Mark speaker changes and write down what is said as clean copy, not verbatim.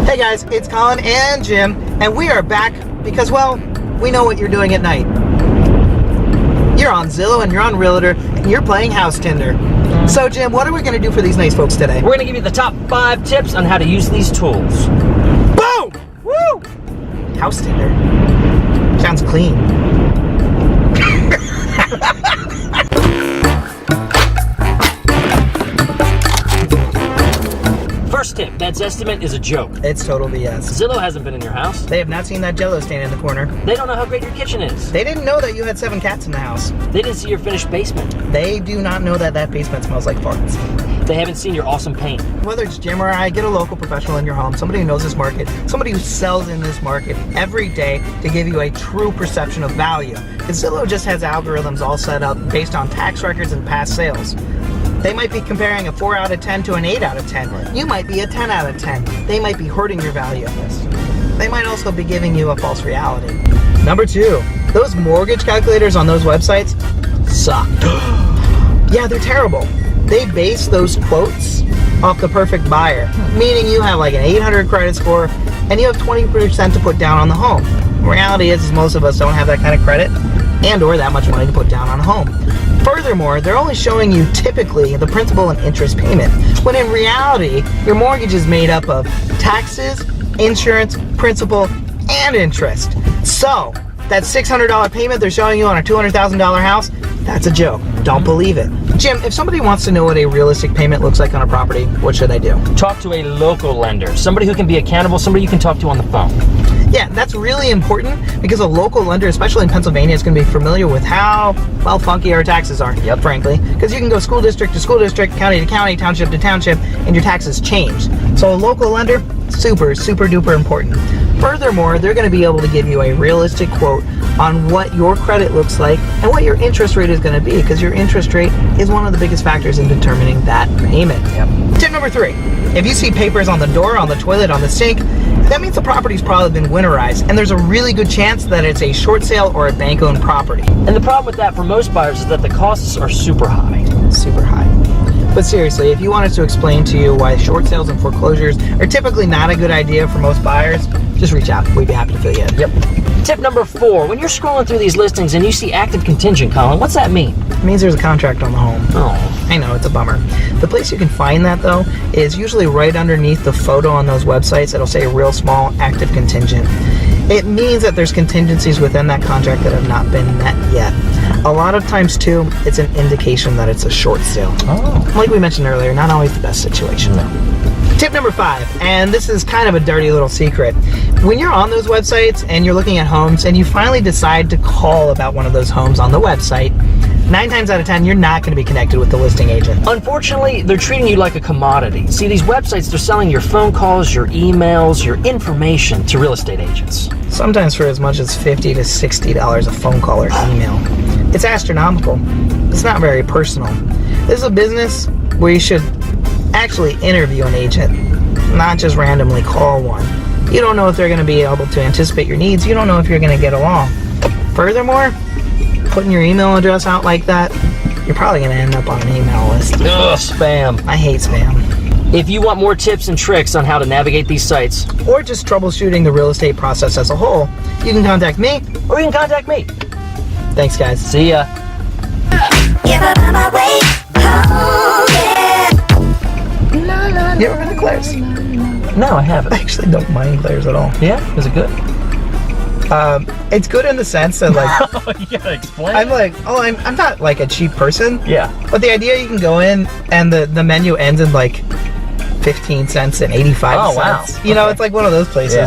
Speaker 1: Hey guys, it's Colin and Jim, and we are back because, well, we know what you're doing at night. You're on Zillow and you're on Realtor and you're playing House Tinder. So Jim, what are we going to do for these nice folks today?
Speaker 2: We're going to give you the top 5 tips on how to use these tools.
Speaker 1: Boom! Woo! House Tinder. Sounds clean.
Speaker 2: First tip, Ned's estimate is a joke.
Speaker 1: It's total BS.
Speaker 2: Zillow hasn't been in your house.
Speaker 1: They have not seen that Jell-O stand in the corner.
Speaker 2: They don't know how great your kitchen is.
Speaker 1: They didn't know that you had 7 cats in the house.
Speaker 2: They didn't see your finished basement.
Speaker 1: They do not know that that basement smells like farts.
Speaker 2: They haven't seen your awesome paint.
Speaker 1: Whether it's Jim or I, get a local professional in your home, somebody who knows this market, somebody who sells in this market every day to give you a true perception of value. Because Zillow just has algorithms all set up based on tax records and past sales. They might be comparing a 4 out of 10 to an 8 out of 10. You might be a 10 out of 10. They might be hurting your value. They might also be giving you a false reality. Number 2, those mortgage calculators on those websites suck. Yeah, they're terrible. They base those quotes off the perfect buyer, meaning you have like an 800 credit score and you have 20% to put down on the home. The reality is most of us don't have that kind of credit and or that much money to put down on a home. Furthermore, they're only showing you typically the principal and interest payment, when in reality, your mortgage is made up of taxes, insurance, principal, and interest. So, that $600 payment they're showing you on a $200,000 house, that's a joke. Don't believe it. Jim, if somebody wants to know what a realistic payment looks like on a property, what should they do?
Speaker 2: Talk to a local lender, somebody who can be accountable, somebody you can talk to on the phone.
Speaker 1: Yeah, that's really important because a local lender, especially in Pennsylvania, is going to be familiar with how, well, funky our taxes are, frankly. Because you can go school district to school district, county to county, township to township, and your taxes change. So a local lender, super, super duper important. Furthermore, they're going to be able to give you a realistic quote on what your credit looks like and what your interest rate is going to be, because your interest rate is one of the biggest factors in determining that payment. Tip number 3, if you see papers on the door, on the toilet, on the sink, that means the property's probably been winterized, and there's a really good chance that it's a short sale or a bank-owned property.
Speaker 2: And the problem with that for most buyers is that the costs are super high.
Speaker 1: Super high. But seriously, if you want us to explain to you why short sales and foreclosures are typically not a good idea for most buyers, just reach out. We'd be happy to fill you in.
Speaker 2: Tip number 4, when you're scrolling through these listings and you see active contingent, Colin, what's that mean?
Speaker 1: It means there's a contract on the home.
Speaker 2: Oh.
Speaker 1: I know, it's a bummer. The place you can find that, though, is usually right underneath the photo on those websites. It'll say real small active contingent. It means that there's contingencies within that contract that have not been met yet. A lot of times, too, it's an indication that it's a short sale.
Speaker 2: Oh.
Speaker 1: Like we mentioned earlier, not always the best situation. Tip number 5, and this is kind of a dirty little secret. When you're on those websites and you're looking at homes and you finally decide to call about one of those homes on the website, 9 times out of 10, you're not going to be connected with the listing agent.
Speaker 2: Unfortunately, they're treating you like a commodity. See, these websites, they're selling your phone calls, your emails, your information to real estate agents.
Speaker 1: Sometimes for as much as $50 to $60 a phone call or email. It's astronomical. It's not very personal. This is a business where you should actually interview an agent, not just randomly call one. You don't know if they're going to be able to anticipate your needs. You don't know if you're going to get along. Furthermore, putting your email address out like that, you're probably going to end up on an email list.
Speaker 2: Ugh, spam.
Speaker 1: I hate spam.
Speaker 2: If you want more tips and tricks on how to navigate these sites,
Speaker 1: or just troubleshooting the real estate process as a whole, you can contact me,
Speaker 2: or you can contact me.
Speaker 1: Thanks, guys.
Speaker 2: See ya.
Speaker 1: You ever been to Claire's?
Speaker 2: No, I haven't.
Speaker 1: I actually don't mind Claire's at all.
Speaker 2: Yeah? Is it good?
Speaker 1: It's good in the sense that, like,
Speaker 2: You gotta explain.
Speaker 1: I'm like, I'm not like a cheap person.
Speaker 2: Yeah.
Speaker 1: But the idea you can go in and the menu ends in like 15 cents and 85 cents.
Speaker 2: Oh, wow.
Speaker 1: You know, it's like one of those places.
Speaker 2: Yeah.